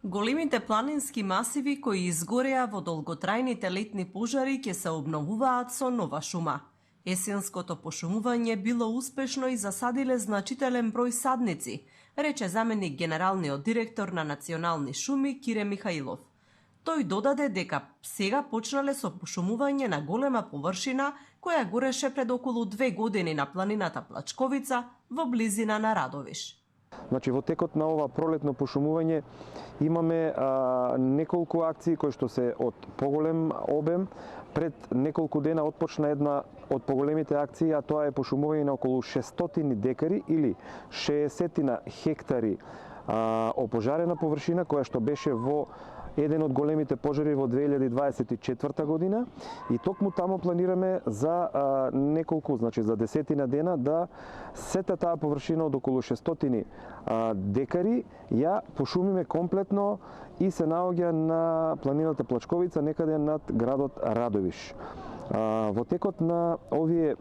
Големите планински масиви кои изгореа во долготрајните летни пожари ќе се обновуваат со нова шума. Есенското пошумување било успешно и засадиле значителен број садници, рече заменик генералниот директор на Национални шуми Кире Михаилов. Тој додаде дека сега почнале со пошумување на голема површина која гореше пред околу 2 години на планината Плачковица во близина на Радовиш. Значи, во текот на ова пролетно пошумување имаме неколку акции кои што се од поголем обем. Пред неколку дена отпочна една од поголемите акции, а тоа е пошумување на околу 600 декари или 60 хектари опожарена површина која што беше во еден од големите пожари во 2024 година и токму таму планираме за неколку, значи за 10 дена да сета таа површина од околу 600 декари ја пошумиме комплетно и се наоѓа на планината Плачковица некаде над градот Радовиш. Во текот на овие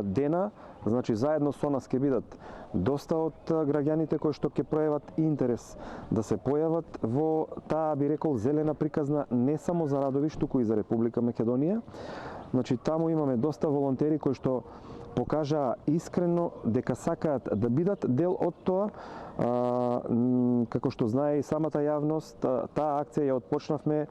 дена, значи заедно со нас ќе бидат доста од граѓаните кои што ќе пројават интерес да се појават во таа, би рекол, зелена приказна не само за Радовиш, туку и за Република Македонија. Значи таму имаме доста волонтери кои што покажаа искрено дека сакаат да бидат дел од тоа. Како што знае и самата јавност, таа акција ја отпочнавме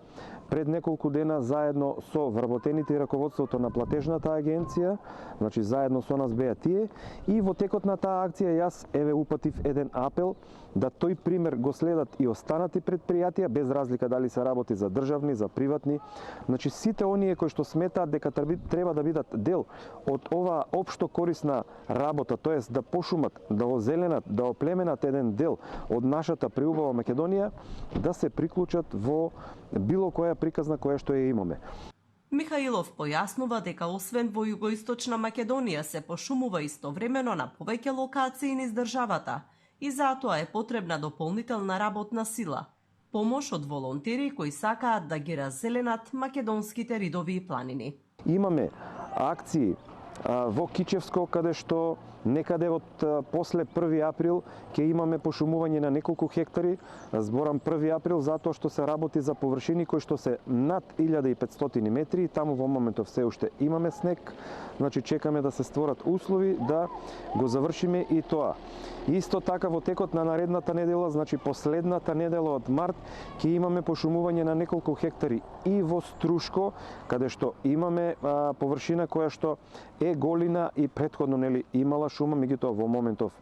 пред неколку дена заедно со вработените и раководството на платежната агенција, значи заедно со нас беа тие, и во текот на таа акција јас упатив еден апел да тој пример го следат и останати предпријатија, без разлика дали се работи за државни, за приватни. Значи сите оние кои што сметаат дека треба да бидат дел од ова општо корисна работа, тоест да пошумат, да озеленат, да оплеменат еден дел од нашата преубава Македонија, да се приклучат во било која приказна која што ја имаме. Михаилов појаснува дека освен во југоисточна Македонија се пошумува истовремено на повеќе локации низ државата и затоа е потребна дополнителна работна сила, помош од волонтери кои сакаат да ги раззеленат македонските ридови и планини. Имаме акции во Кичевско, каде што некаде од после 1 април ќе имаме пошумување на неколку хектари. Зборам 1 април затоа што се работи за површини кои што се над 1500 метри и таму во моментов се уште имаме снег. Значи чекаме да се створат услови да го завршиме и тоа. Исто така во текот на наредната недела, значи последната недела од март, ќе имаме пошумување на неколку хектари и во Струшко, каде што имаме површина која што е голина и претходно имала шума, меѓутоа во моментов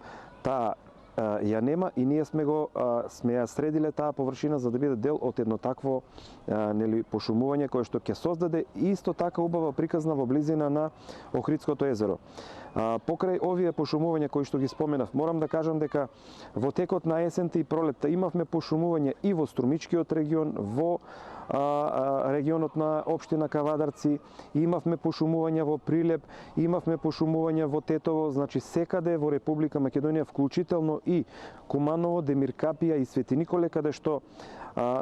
таа ја нема и ние сме ја средиле таа површина за да биде дел од едно такво пошумување кое што ќе создаде исто така убава приказна во близина на Охридското езеро. Покрај овие пошумувања кои што ги споменав, морам да кажам дека во текот на есента и пролетта имавме пошумување и во Струмичкиот регион, во регионот на општина Кавадарци, имавме пошумување во Прилеп, имавме пошумување во Тетово, значи секаде во Република Македонија, вклучително и Куманово, Демиркапија и Свети Николе, каде што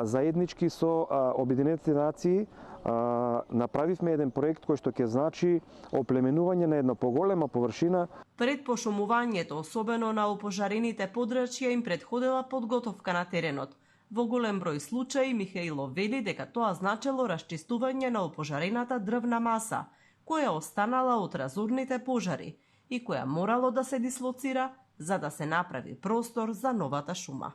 заеднички со Обединетите нации направивме еден проект кој што ќе значи оплеменување на една поголема површина. Пред пошумувањето, особено на опожарените подрачја, им предходела подготовка на теренот. Во голем број случаи Михаилов вели дека тоа значело расчистување на опожарената дрвна маса, која останала од разорните пожари и која морало да се дислоцира за да се направи простор за новата шума.